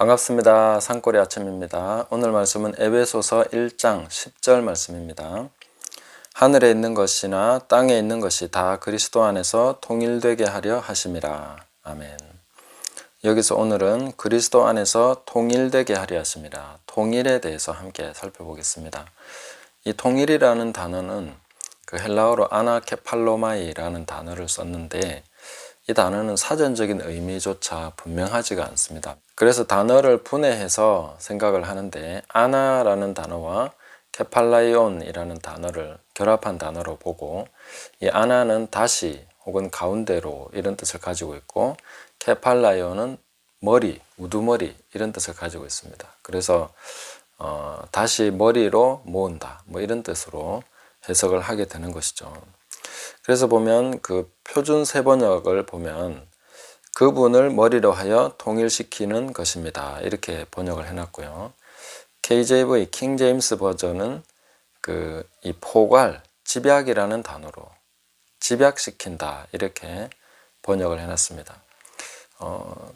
반갑습니다. 산골의 아침입니다. 오늘 말씀은 에베소서 1장 10절 말씀입니다. 하늘에 있는 것이나 땅에 있는 것이 다 그리스도 안에서 통일되게 하려 하심이라. 아멘. 여기서 오늘은 그리스도 안에서 통일되게 하려 하심이라. 통일에 대해서 함께 살펴보겠습니다. 이 통일이라는 단어는 그 헬라어로 아나케팔로마이라는 단어를 썼는데 이 단어는 사전적인 의미조차 분명하지가 않습니다. 그래서 단어를 분해해서 생각을 하는데 아나라는 단어와 케팔라이온이라는 단어를 결합한 단어로 보고 이 아나는 다시 혹은 가운데로 이런 뜻을 가지고 있고 케팔라이온은 머리, 우두머리 이런 뜻을 가지고 있습니다. 그래서 다시 머리로 모은다 뭐 이런 뜻으로 해석을 하게 되는 것이죠. 그래서 보면 그 표준 세번역을 보면 그분을 머리로 하여 통일시키는 것입니다. 이렇게 번역을 해놨고요. KJV 킹 제임스 버전은 이 포괄, 집약이라는 단어로 집약시킨다 이렇게 번역을 해놨습니다.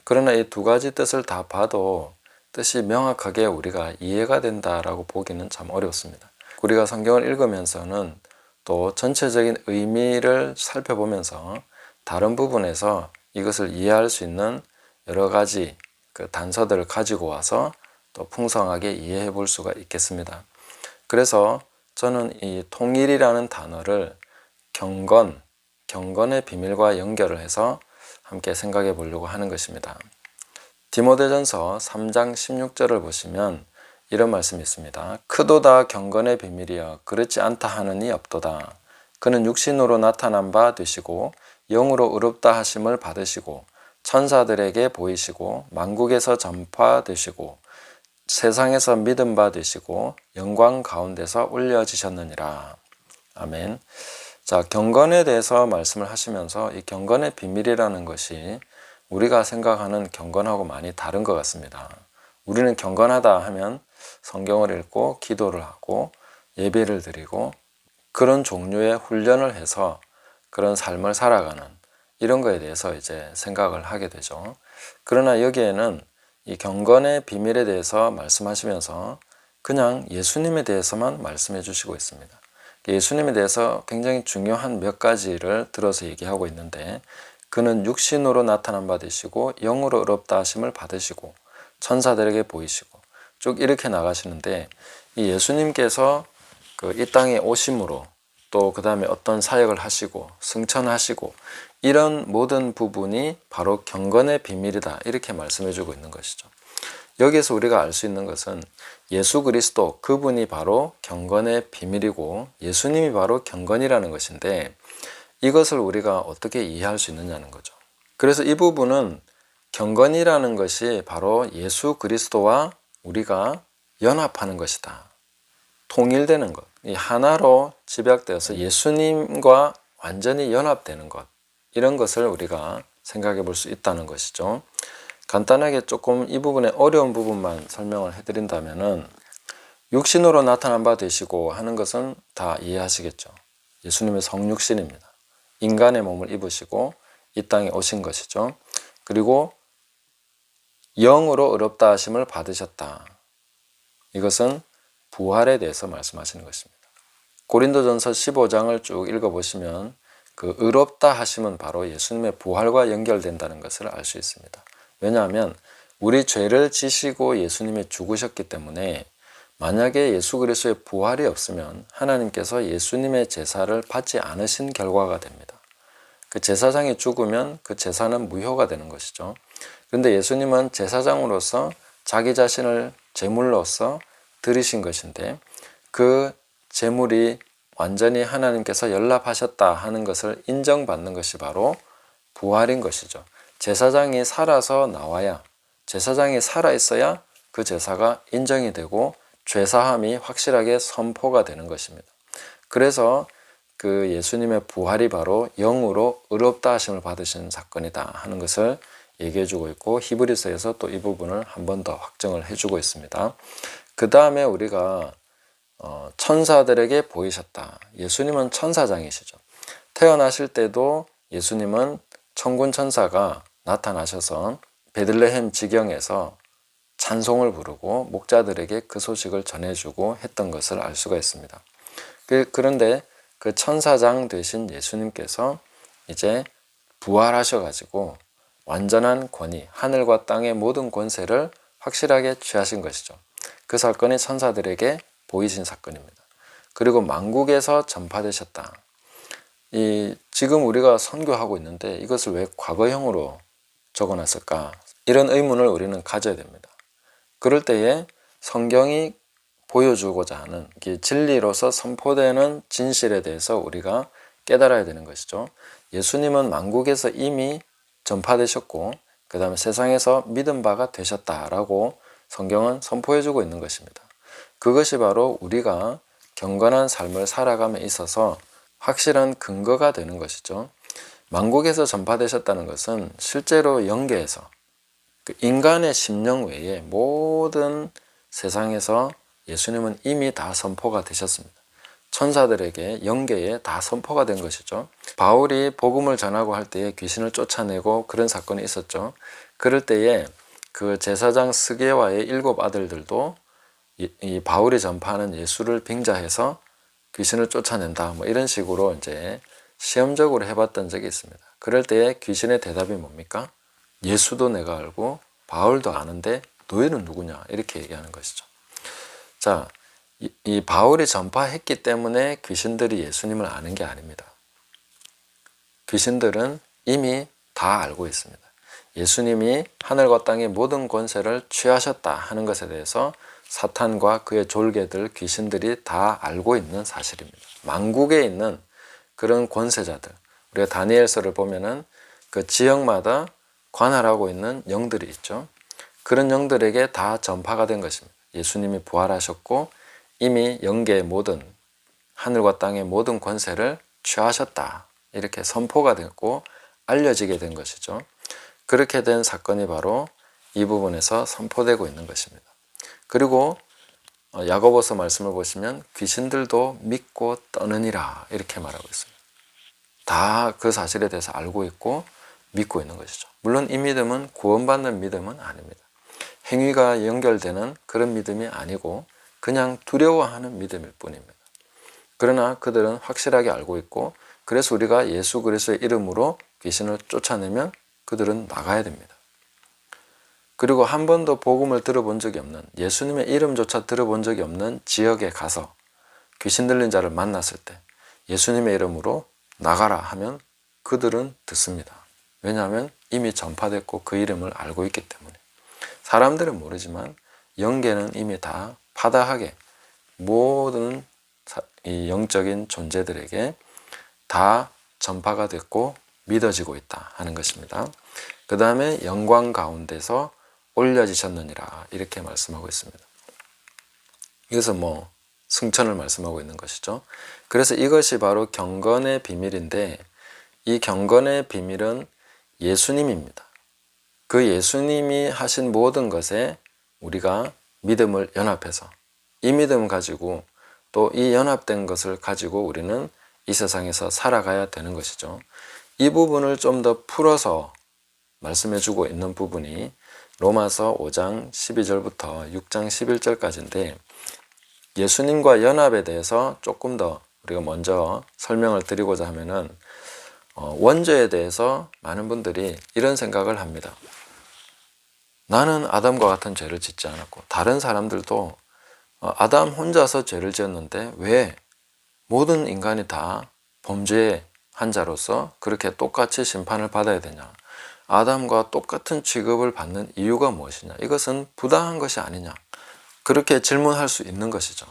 그러나 이 두 가지 뜻을 다 봐도 뜻이 명확하게 우리가 이해가 된다라고 보기는 참 어렵습니다. 우리가 성경을 읽으면서는 또 전체적인 의미를 살펴보면서 다른 부분에서 이것을 이해할 수 있는 여러 가지 그 단서들을 가지고 와서 또 풍성하게 이해해 볼 수가 있겠습니다. 그래서 저는 이 통일이라는 단어를 경건의 비밀과 연결을 해서 함께 생각해 보려고 하는 것입니다. 디모데전서 3장 16절을 보시면 이런 말씀이 있습니다. 크도다 경건의 비밀이여 그렇지 않다 하느니 없도다. 그는 육신으로 나타난 바 되시고 영으로 의롭다 하심을 받으시고 천사들에게 보이시고 만국에서 전파되시고 세상에서 믿음 바 되시고 영광 가운데서 올려지셨느니라. 아멘. 자, 경건에 대해서 말씀을 하시면서 이 경건의 비밀이라는 것이 우리가 생각하는 경건하고 많이 다른 것 같습니다. 우리는 경건하다 하면 성경을 읽고 기도를 하고 예배를 드리고 그런 종류의 훈련을 해서 그런 삶을 살아가는 이런 거에 대해서 이제 생각을 하게 되죠. 그러나 여기에는 이 경건의 비밀에 대해서 말씀하시면서 그냥 예수님에 대해서만 말씀해 주시고 있습니다. 예수님에 대해서 굉장히 중요한 몇 가지를 들어서 얘기하고 있는데 그는 육신으로 나타난 바 되시고 영으로 의롭다 하심을 받으시고 천사들에게 보이시고 쭉 이렇게 나가시는데 이 예수님께서 이 땅에 오심으로 또 그 다음에 어떤 사역을 하시고 승천하시고 이런 모든 부분이 바로 경건의 비밀이다 이렇게 말씀해 주고 있는 것이죠. 여기에서 우리가 알 수 있는 것은 예수 그리스도 그분이 바로 경건의 비밀이고 예수님이 바로 경건이라는 것인데 이것을 우리가 어떻게 이해할 수 있느냐는 거죠. 그래서 이 부분은 경건이라는 것이 바로 예수 그리스도와 우리가 연합하는 것이다. 통일되는 것. 이 하나로 집약되어서 예수님과 완전히 연합되는 것. 이런 것을 우리가 생각해 볼 수 있다는 것이죠. 간단하게 조금 이 부분의 어려운 부분만 설명을 해드린다면은 육신으로 나타난 바 되시고 하는 것은 다 이해하시겠죠. 예수님의 성육신입니다. 인간의 몸을 입으시고 이 땅에 오신 것이죠. 그리고 영으로 의롭다 하심을 받으셨다. 이것은 부활에 대해서 말씀하시는 것입니다. 고린도전서 15장을 쭉 읽어보시면 그 의롭다 하심은 바로 예수님의 부활과 연결된다는 것을 알 수 있습니다. 왜냐하면 우리 죄를 지시고 예수님이 죽으셨기 때문에 만약에 예수 그리스도의 부활이 없으면 하나님께서 예수님의 제사를 받지 않으신 결과가 됩니다. 그 제사장이 죽으면 그 제사는 무효가 되는 것이죠. 그런데 예수님은 제사장으로서 자기 자신을 제물로서 드리신 것인데 그 제물이 완전히 하나님께서 연락하셨다 하는 것을 인정받는 것이 바로 부활인 것이죠. 제사장이 살아서 나와야 제사장이 살아있어야 그 제사가 인정이 되고 죄사함이 확실하게 선포가 되는 것입니다. 그래서 그 예수님의 부활이 바로 영으로 의롭다 하심을 받으신 사건이다 하는 것을 얘기해 주고 있고 히브리서에서 또 이 부분을 한 번 더 확정을 해주고 있습니다. 그 다음에 우리가 천사들에게 보이셨다. 예수님은 천사장이시죠. 태어나실 때도 예수님은 천군 천사가 나타나셔서 베들레헴 지경에서 찬송을 부르고 목자들에게 그 소식을 전해주고 했던 것을 알 수가 있습니다. 그런데 그 천사장 되신 예수님께서 이제 부활하셔가지고 완전한 권위, 하늘과 땅의 모든 권세를 확실하게 취하신 것이죠. 그 사건이 천사들에게 보이신 사건입니다. 그리고 만국에서 전파되셨다. 지금 우리가 선교하고 있는데 이것을 왜 과거형으로 적어놨을까? 이런 의문을 우리는 가져야 됩니다. 그럴 때에 성경이 보여주고자 하는 진리로서 선포되는 진실에 대해서 우리가 깨달아야 되는 것이죠. 예수님은 만국에서 이미 전파되셨고 그 다음에 세상에서 믿은 바가 되셨다라고 성경은 선포해주고 있는 것입니다. 그것이 바로 우리가 경건한 삶을 살아감에 있어서 확실한 근거가 되는 것이죠. 만국에서 전파되셨다는 것은 실제로 영계에서 인간의 심령 외에 모든 세상에서 예수님은 이미 다 선포가 되셨습니다. 천사들에게 영계에 다 선포가 된 것이죠. 바울이 복음을 전하고 할 때에 귀신을 쫓아내고 그런 사건이 있었죠. 그럴 때에 그 제사장 스게와의 7 아들들도 이 바울이 전파하는 예수를 빙자해서 귀신을 쫓아낸다 뭐 이런 식으로 이제 시험적으로 해봤던 적이 있습니다. 그럴 때에 귀신의 대답이 뭡니까? 예수도 내가 알고 바울도 아는데 너희는 누구냐 이렇게 얘기하는 것이죠. 자, 이 바울이 전파했기 때문에 귀신들이 예수님을 아는 게 아닙니다. 귀신들은 이미 다 알고 있습니다. 예수님이 하늘과 땅의 모든 권세를 취하셨다 하는 것에 대해서 사탄과 그의 졸개들, 귀신들이 다 알고 있는 사실입니다. 만국에 있는 그런 권세자들, 우리가 다니엘서를 보면은 그 지역마다 관할하고 있는 영들이 있죠. 그런 영들에게 다 전파가 된 것입니다. 예수님이 부활하셨고 이미 영계의 모든 하늘과 땅의 모든 권세를 취하셨다 이렇게 선포가 됐고 알려지게 된 것이죠. 그렇게 된 사건이 바로 이 부분에서 선포되고 있는 것입니다. 그리고 야고보서 말씀을 보시면 귀신들도 믿고 떠느니라 이렇게 말하고 있습니다. 다 그 사실에 대해서 알고 있고 믿고 있는 것이죠. 물론 이 믿음은 구원받는 믿음은 아닙니다. 행위가 연결되는 그런 믿음이 아니고 그냥 두려워하는 믿음일 뿐입니다. 그러나 그들은 확실하게 알고 있고 그래서 우리가 예수 그리스도의 이름으로 귀신을 쫓아내면 그들은 나가야 됩니다. 그리고 한 번도 복음을 들어본 적이 없는, 예수님의 이름조차 들어본 적이 없는 지역에 가서 귀신 들린 자를 만났을 때 예수님의 이름으로 나가라 하면 그들은 듣습니다. 왜냐하면 이미 전파됐고 그 이름을 알고 있기 때문에. 사람들은 모르지만 영계는 이미 다 파다하게 모든 이 영적인 존재들에게 다 전파가 됐고 믿어지고 있다 하는 것입니다. 그 다음에 영광 가운데서 올려지셨느니라 이렇게 말씀하고 있습니다. 이것은 승천을 말씀하고 있는 것이죠. 그래서 이것이 바로 경건의 비밀인데 이 경건의 비밀은 예수님입니다. 그 예수님이 하신 모든 것에 우리가 믿음을 연합해서 이 믿음을 가지고 또 이 연합된 것을 가지고 우리는 이 세상에서 살아가야 되는 것이죠. 이 부분을 좀 더 풀어서 말씀해 주고 있는 부분이 로마서 5장 12절부터 6장 11절까지인데 예수님과 연합에 대해서 조금 더 우리가 먼저 설명을 드리고자 하면은 원죄에 대해서 많은 분들이 이런 생각을 합니다. 나는 아담과 같은 죄를 짓지 않았고 다른 사람들도 아담 혼자서 죄를 지었는데 왜 모든 인간이 다 범죄의 한 자로서 그렇게 똑같이 심판을 받아야 되냐? 아담과 똑같은 취급을 받는 이유가 무엇이냐? 이것은 부당한 것이 아니냐? 그렇게 질문할 수 있는 것이죠.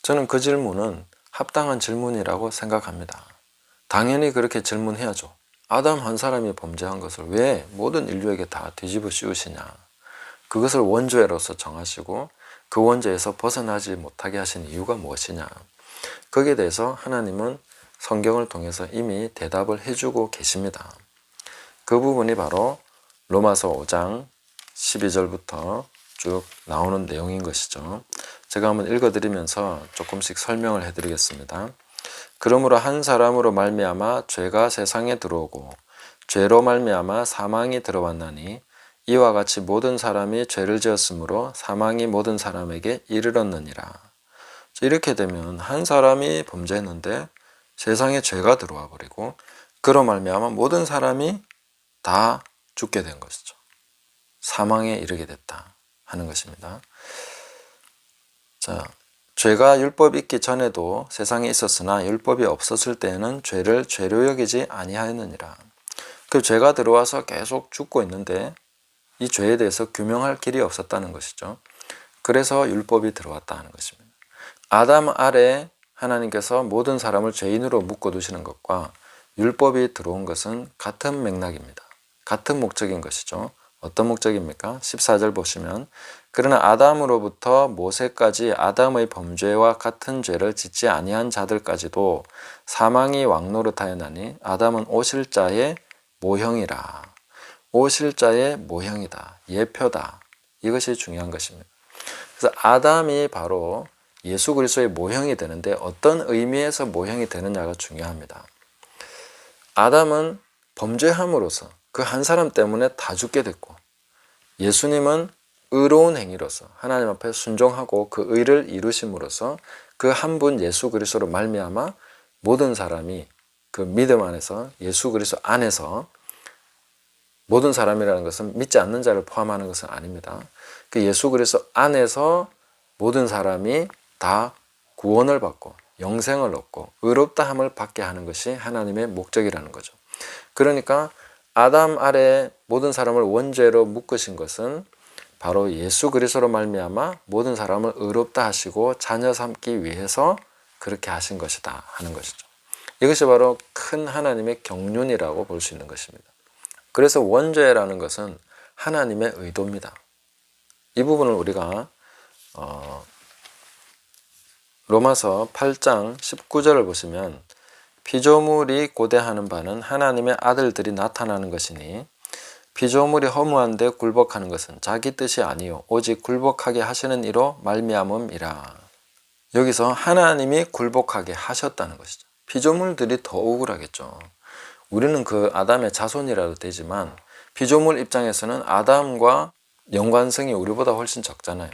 저는 그 질문은 합당한 질문이라고 생각합니다. 당연히 그렇게 질문해야죠. 아담 한 사람이 범죄한 것을 왜 모든 인류에게 다 뒤집어 씌우시냐? 그것을 원죄로서 정하시고 그 원죄에서 벗어나지 못하게 하신 이유가 무엇이냐? 거기에 대해서 하나님은 성경을 통해서 이미 대답을 해주고 계십니다. 그 부분이 바로 로마서 5장 12절부터 쭉 나오는 내용인 것이죠. 제가 한번 읽어드리면서 조금씩 설명을 해드리겠습니다. 그러므로 한 사람으로 말미암아 죄가 세상에 들어오고 죄로 말미암아 사망이 들어왔나니 이와 같이 모든 사람이 죄를 지었으므로 사망이 모든 사람에게 이르렀느니라. 이렇게 되면 한 사람이 범죄했는데 세상에 죄가 들어와 버리고 그로 말미암아 모든 사람이 다 죽게 된 것이죠. 사망에 이르게 됐다 하는 것입니다. 자, 죄가 율법이 있기 전에도 세상에 있었으나 율법이 없었을 때에는 죄를 죄로 여기지 아니하였느니라. 그 죄가 들어와서 계속 죽고 있는데 이 죄에 대해서 규명할 길이 없었다는 것이죠. 그래서 율법이 들어왔다 하는 것입니다. 아담 아래 하나님께서 모든 사람을 죄인으로 묶어두시는 것과 율법이 들어온 것은 같은 맥락입니다. 같은 목적인 것이죠. 어떤 목적입니까? 14절 보시면 그러나 아담으로부터 모세까지 아담의 범죄와 같은 죄를 짓지 아니한 자들까지도 사망이 왕노릇하였나니 아담은 오실 자의 모형이라. 오실 자의 모형이다. 예표다. 이것이 중요한 것입니다. 그래서 아담이 바로 예수 그리스도의 모형이 되는데 어떤 의미에서 모형이 되느냐가 중요합니다. 아담은 범죄함으로써 그 한 사람 때문에 다 죽게 됐고 예수님은 의로운 행위로서 하나님 앞에 순종하고 그 의를 이루심으로써 그 한 분 예수 그리스도로 말미암아 모든 사람이 그 믿음 안에서 예수 그리스도 안에서 모든 사람이라는 것은 믿지 않는 자를 포함하는 것은 아닙니다. 그 예수 그리스도 안에서 모든 사람이 다 구원을 받고 영생을 얻고 의롭다함을 받게 하는 것이 하나님의 목적이라는 거죠. 그러니까 아담 아래 모든 사람을 원죄로 묶으신 것은 바로 예수 그리스도로 말미암아 모든 사람을 의롭다 하시고 자녀 삼기 위해서 그렇게 하신 것이다 하는 것이죠. 이것이 바로 큰 하나님의 경륜이라고 볼 수 있는 것입니다. 그래서 원죄라는 것은 하나님의 의도입니다. 이 부분을 우리가 로마서 8장 19절을 보시면 피조물이 고대하는 바는 하나님의 아들들이 나타나는 것이니 피조물이 허무한데 굴복하는 것은 자기 뜻이 아니요 오직 굴복하게 하시는 이로 말미암음이라. 여기서 하나님이 굴복하게 하셨다는 것이죠. 피조물들이 더 억울하겠죠. 우리는 그 아담의 자손이라도 되지만 피조물 입장에서는 아담과 연관성이 우리보다 훨씬 적잖아요.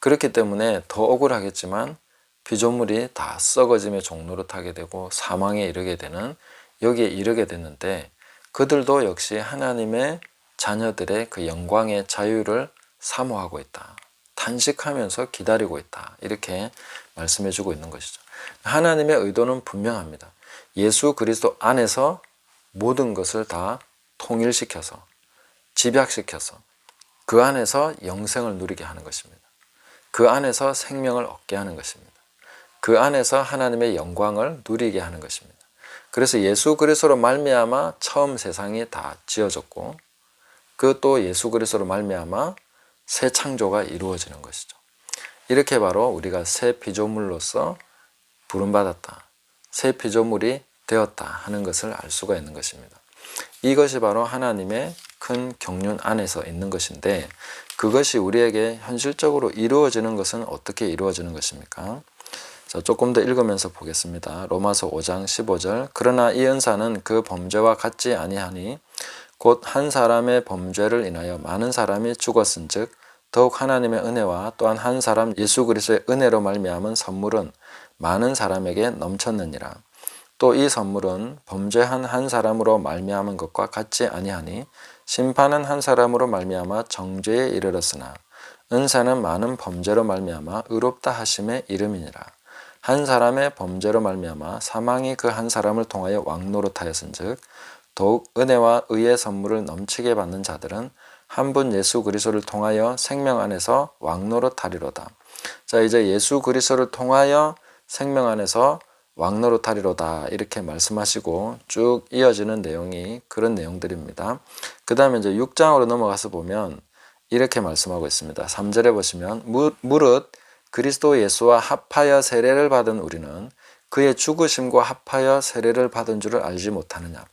그렇기 때문에 더 억울하겠지만 피조물이 다 썩어짐의 종로로 타게 되고 사망에 이르게 되는 여기에 이르게 됐는데 그들도 역시 하나님의 자녀들의 그 영광의 자유를 사모하고 있다. 탄식하면서 기다리고 있다. 이렇게 말씀해주고 있는 것이죠. 하나님의 의도는 분명합니다. 예수 그리스도 안에서 모든 것을 다 통일시켜서 집약시켜서 그 안에서 영생을 누리게 하는 것입니다. 그 안에서 생명을 얻게 하는 것입니다. 그 안에서 하나님의 영광을 누리게 하는 것입니다. 그래서 예수 그리스도로 말미암아 처음 세상이 다 지어졌고 그 또 예수 그리스도로 말미암아 새 창조가 이루어지는 것이죠. 이렇게 바로 우리가 새 피조물로서 부름받았다. 새 피조물이 되었다 하는 것을 알 수가 있는 것입니다. 이것이 바로 하나님의 큰 경륜 안에서 있는 것인데 그것이 우리에게 현실적으로 이루어지는 것은 어떻게 이루어지는 것입니까? 자, 조금 더 읽으면서 보겠습니다. 로마서 5장 15절 그러나 이 은사는 그 범죄와 같지 아니하니 곧 한 사람의 범죄를 인하여 많은 사람이 죽었은즉 더욱 하나님의 은혜와 또한 한 사람 예수 그리스도의 은혜로 말미암은 선물은 많은 사람에게 넘쳤느니라. 또 이 선물은 범죄한 한 사람으로 말미암은 것과 같지 아니하니 심판은 한 사람으로 말미암아 정죄에 이르렀으나 은사는 많은 범죄로 말미암아 의롭다 하심의 이름이니라. 한 사람의 범죄로 말미암아 사망이 그 한 사람을 통하여 왕노릇하였은즉 더욱 은혜와 의의 선물을 넘치게 받는 자들은 한 분 예수 그리스도를 통하여 생명 안에서 왕노릇하리로다. 자, 이제 예수 그리스도를 통하여 생명 안에서 왕노릇하리로다 이렇게 말씀하시고 쭉 이어지는 내용이 그런 내용들입니다. 그 다음에 이제 6장으로 넘어가서 보면 이렇게 말씀하고 있습니다. 3절에 보시면 무릇 그리스도 예수와 합하여 세례를 받은 우리는 그의 죽으심과 합하여 세례를 받은 줄을 알지 못하느냐.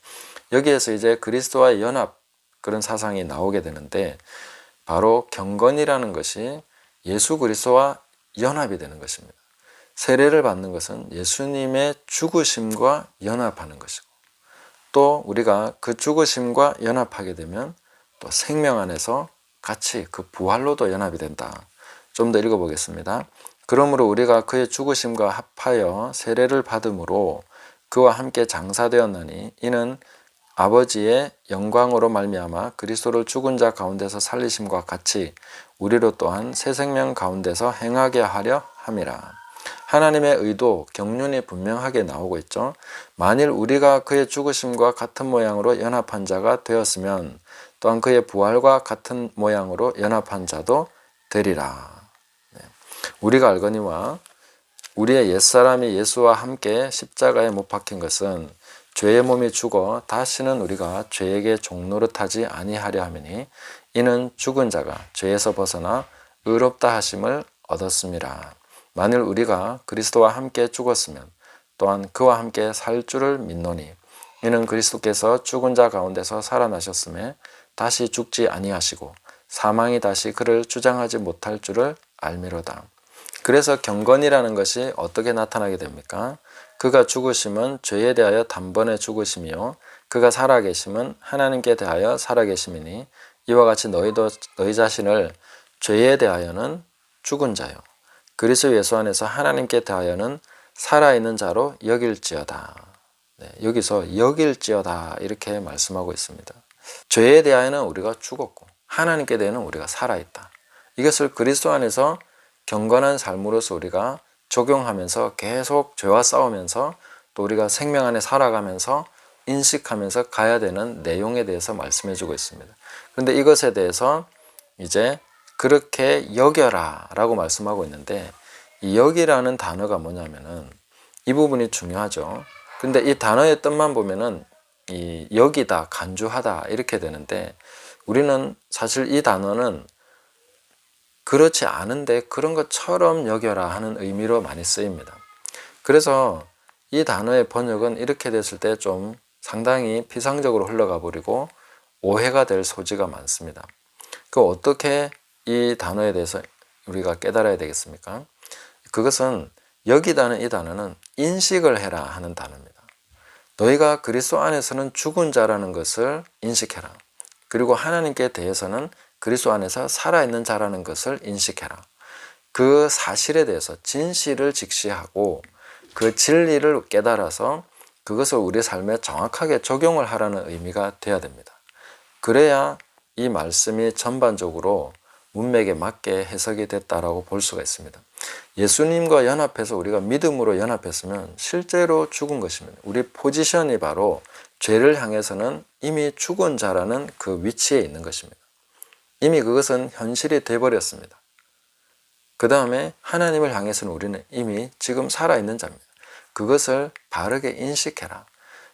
여기에서 이제 그리스도와의 연합 그런 사상이 나오게 되는데 바로 경건이라는 것이 예수 그리스도와 연합이 되는 것입니다. 세례를 받는 것은 예수님의 죽으심과 연합하는 것이고 또 우리가 그 죽으심과 연합하게 되면 또 생명 안에서 같이 그 부활로도 연합이 된다. 좀 더 읽어보겠습니다. 그러므로 우리가 그의 죽으심과 합하여 세례를 받음으로 그와 함께 장사되었나니 이는 아버지의 영광으로 말미암아 그리스도를 죽은 자 가운데서 살리심과 같이 우리로 또한 새 생명 가운데서 행하게 하려 함이라. 하나님의 의도, 경륜이 분명하게 나오고 있죠. 만일 우리가 그의 죽으심과 같은 모양으로 연합한 자가 되었으면 또한 그의 부활과 같은 모양으로 연합한 자도 되리라. 우리가 알거니와 우리의 옛사람이 예수와 함께 십자가에 못 박힌 것은 죄의 몸이 죽어 다시는 우리가 죄에게 종노릇하지 아니하려 함이니 이는 죽은 자가 죄에서 벗어나 의롭다 하심을 얻었음이라. 만일 우리가 그리스도와 함께 죽었으면 또한 그와 함께 살 줄을 믿노니 이는 그리스도께서 죽은 자 가운데서 살아나셨음에 다시 죽지 아니하시고 사망이 다시 그를 주장하지 못할 줄을 알미로다. 그래서 경건이라는 것이 어떻게 나타나게 됩니까? 그가 죽으심은 죄에 대하여 단번에 죽으심이요 그가 살아계심은 하나님께 대하여 살아계심이니 이와 같이 너희도 너희 자신을 죄에 대하여는 죽은 자요 그리스도 예수 안에서 하나님께 대하여는 살아있는 자로 여길지어다. 여기서 여길지어다 이렇게 말씀하고 있습니다. 죄에 대하여는 우리가 죽었고 하나님께 대하여는 우리가 살아있다. 이것을 그리스도 안에서 경건한 삶으로서 우리가 적용하면서 계속 죄와 싸우면서 또 우리가 생명 안에 살아가면서 인식하면서 가야 되는 내용에 대해서 말씀해 주고 있습니다. 그런데 이것에 대해서 이제 그렇게 여겨라 라고 말씀하고 있는데 이 여기라는 단어가 뭐냐면은 이 부분이 중요하죠. 근데 이 단어의 뜻만 보면은 이 여기다, 간주하다 이렇게 되는데 우리는 사실 이 단어는 그렇지 않은데 그런 것처럼 여겨라 하는 의미로 많이 쓰입니다. 그래서 이 단어의 번역은 이렇게 됐을 때 좀 상당히 피상적으로 흘러가 버리고 오해가 될 소지가 많습니다. 그 어떻게 이 단어에 대해서 우리가 깨달아야 되겠습니까? 그것은 여기다는 이 단어는 인식을 해라 하는 단어입니다. 너희가 그리스도 안에서는 죽은 자라는 것을 인식해라. 그리고 하나님께 대해서는 그리스도 안에서 살아있는 자라는 것을 인식해라. 그 사실에 대해서 진실을 직시하고 그 진리를 깨달아서 그것을 우리 삶에 정확하게 적용을 하라는 의미가 되어야 됩니다. 그래야 이 말씀이 전반적으로 문맥에 맞게 해석이 됐다라고 볼 수가 있습니다. 예수님과 연합해서 우리가 믿음으로 연합했으면 실제로 죽은 것입니다. 우리 포지션이 바로 죄를 향해서는 이미 죽은 자라는 그 위치에 있는 것입니다. 이미 그것은 현실이 되어버렸습니다. 그 다음에 하나님을 향해서는 우리는 이미 지금 살아있는 자입니다. 그것을 바르게 인식해라.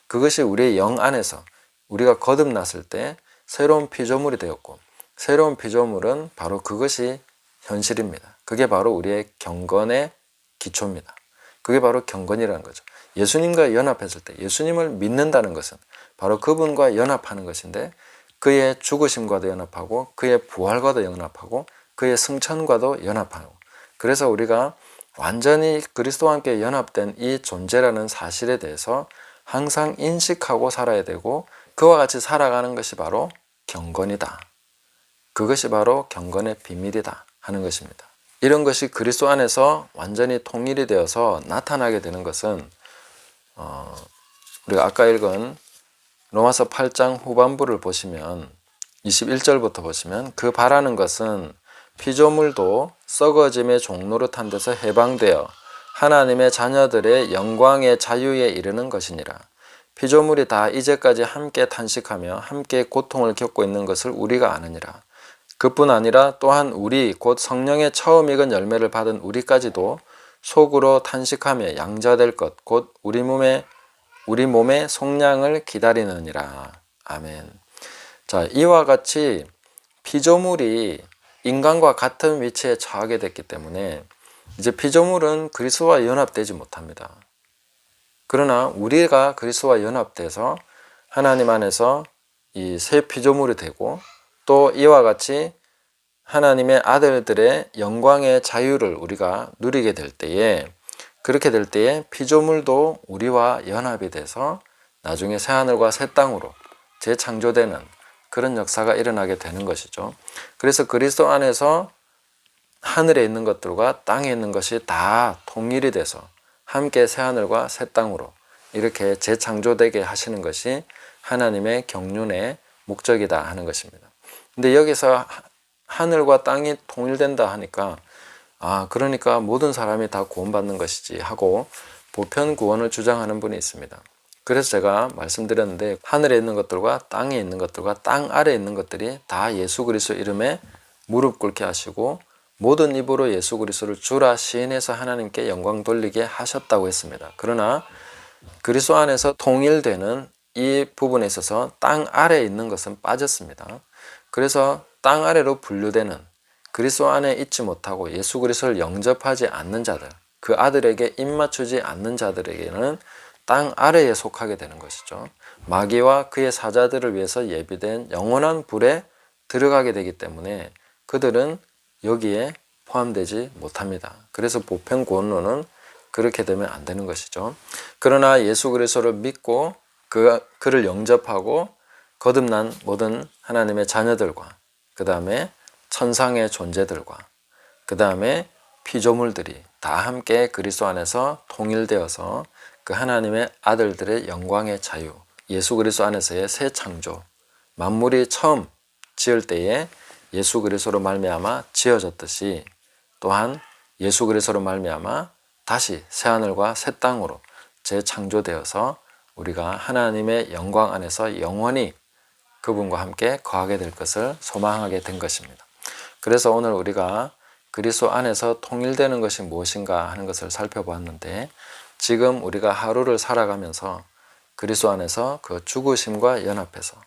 그것이 우리의 영 안에서 우리가 거듭났을 때 새로운 피조물이 되었고 새로운 피조물은 바로 그것이 현실입니다. 그게 바로 우리의 경건의 기초입니다. 그게 바로 경건이라는 거죠. 예수님과 연합했을 때 예수님을 믿는다는 것은 바로 그분과 연합하는 것인데 그의 죽으심과도 연합하고 그의 부활과도 연합하고 그의 승천과도 연합하고 그래서 우리가 완전히 그리스도와 함께 연합된 이 존재라는 사실에 대해서 항상 인식하고 살아야 되고 그와 같이 살아가는 것이 바로 경건이다. 그것이 바로 경건의 비밀이다 하는 것입니다. 이런 것이 그리스도 안에서 완전히 통일이 되어서 나타나게 되는 것은 우리가 아까 읽은 로마서 8장 후반부를 보시면 21절부터 보시면 그 바라는 것은 피조물도 썩어짐의 종노릇한 데서 해방되어 하나님의 자녀들의 영광의 자유에 이르는 것이니라. 피조물이 다 이제까지 함께 탄식하며 함께 고통을 겪고 있는 것을 우리가 아느니라. 그뿐 아니라 또한 우리 곧 성령의 처음 익은 열매를 받은 우리까지도 속으로 탄식하며 양자될 것 곧 우리 몸의 속량을 기다리느니라. 아멘. 자, 이와 같이 피조물이 인간과 같은 위치에 처하게 됐기 때문에 이제 피조물은 그리스도와 연합되지 못합니다. 그러나 우리가 그리스도와 연합돼서 하나님 안에서 이 새 피조물이 되고 또 이와 같이 하나님의 아들들의 영광의 자유를 우리가 누리게 될 때에 그렇게 될 때에 피조물도 우리와 연합이 돼서 나중에 새하늘과 새 땅으로 재창조되는 그런 역사가 일어나게 되는 것이죠. 그래서 그리스도 안에서 하늘에 있는 것들과 땅에 있는 것이 다 통일이 돼서 함께 새하늘과 새 땅으로 이렇게 재창조되게 하시는 것이 하나님의 경륜의 목적이다 하는 것입니다. 근데 여기서 하늘과 땅이 통일된다 하니까 그러니까 모든 사람이 다 구원받는 것이지 하고 보편 구원을 주장하는 분이 있습니다. 그래서 제가 말씀드렸는데 하늘에 있는 것들과 땅에 있는 것들과 땅 아래에 있는 것들이 다 예수 그리스도 이름에 무릎 꿇게 하시고 모든 입으로 예수 그리스도를 주라 시인해서 하나님께 영광 돌리게 하셨다고 했습니다. 그러나 그리스도 안에서 통일되는 이 부분에 있어서 땅 아래에 있는 것은 빠졌습니다. 그래서 땅 아래로 분류되는 그리스도 안에 있지 못하고 예수 그리스도를 영접하지 않는 자들, 그 아들에게 입맞추지 않는 자들에게는 땅 아래에 속하게 되는 것이죠. 마귀와 그의 사자들을 위해서 예비된 영원한 불에 들어가게 되기 때문에 그들은 여기에 포함되지 못합니다. 그래서 보편 구원론은 그렇게 되면 안 되는 것이죠. 그러나 예수 그리스도를 믿고 그를 영접하고 거듭난 모든 하나님의 자녀들과 그 다음에 천상의 존재들과 그 다음에 피조물들이 다 함께 그리스도 안에서 통일되어서 그 하나님의 아들들의 영광의 자유, 예수 그리스도 안에서의 새 창조, 만물이 처음 지을 때에 예수 그리스도로 말미암아 지어졌듯이 또한 예수 그리스도로 말미암아 다시 새하늘과 새 땅으로 재창조되어서 우리가 하나님의 영광 안에서 영원히 그분과 함께 거하게 될 것을 소망하게 된 것입니다. 그래서 오늘 우리가 그리스도 안에서 통일되는 것이 무엇인가 하는 것을 살펴보았는데 지금 우리가 하루를 살아가면서 그리스도 안에서 그 죽으심과 연합해서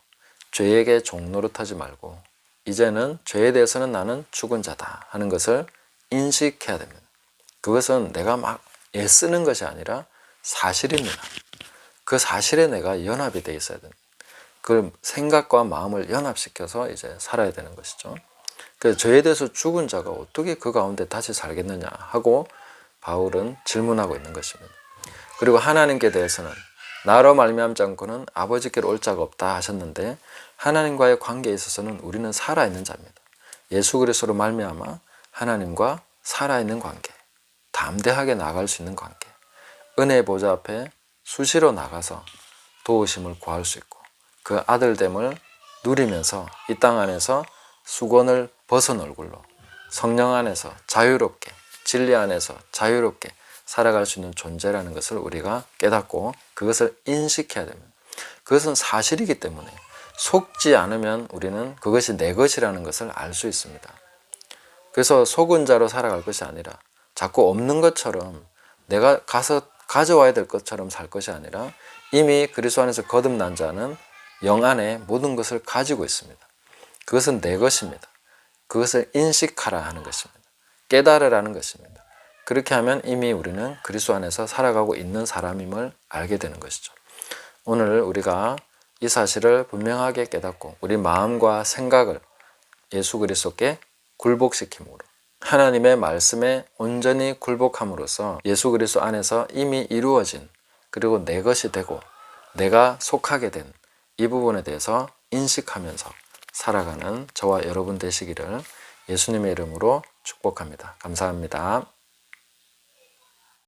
죄에게 종노릇하지 말고 이제는 죄에 대해서는 나는 죽은 자다 하는 것을 인식해야 됩니다. 그것은 내가 막 애쓰는 것이 아니라 사실입니다. 그 사실에 내가 연합이 되어 있어야 됩니다. 그 생각과 마음을 연합시켜서 이제 살아야 되는 것이죠. 그래서 죄에 대해서 죽은 자가 어떻게 그 가운데 다시 살겠느냐 하고 바울은 질문하고 있는 것입니다. 그리고 하나님께 대해서는 나로 말미암지 않고는 아버지께로 올 자가 없다 하셨는데 하나님과의 관계에 있어서는 우리는 살아있는 자입니다. 예수 그리스도로 말미암아 하나님과 살아있는 관계, 담대하게 나아갈 수 있는 관계, 은혜의 보좌 앞에 수시로 나가서 도우심을 구할 수 있고 그 아들됨을 누리면서 이 땅 안에서 수건을 벗은 얼굴로 성령 안에서 자유롭게 진리 안에서 자유롭게 살아갈 수 있는 존재라는 것을 우리가 깨닫고 그것을 인식해야 됩니다. 그것은 사실이기 때문에 속지 않으면 우리는 그것이 내 것이라는 것을 알 수 있습니다. 그래서 속은 자로 살아갈 것이 아니라 자꾸 없는 것처럼 내가 가서 가져와야 될 것처럼 살 것이 아니라 이미 그리스도 안에서 거듭난 자는 영 안에 모든 것을 가지고 있습니다. 그것은 내 것입니다. 그것을 인식하라 하는 것입니다. 깨달으라는 것입니다. 그렇게 하면 이미 우리는 그리스도 안에서 살아가고 있는 사람임을 알게 되는 것이죠. 오늘 우리가 이 사실을 분명하게 깨닫고 우리 마음과 생각을 예수 그리스도께 굴복시킴으로 하나님의 말씀에 온전히 굴복함으로써 예수 그리스도 안에서 이미 이루어진 그리고 내 것이 되고 내가 속하게 된 이 부분에 대해서 인식하면서 살아가는 저와 여러분 되시기를 예수님의 이름으로 축복합니다. 감사합니다.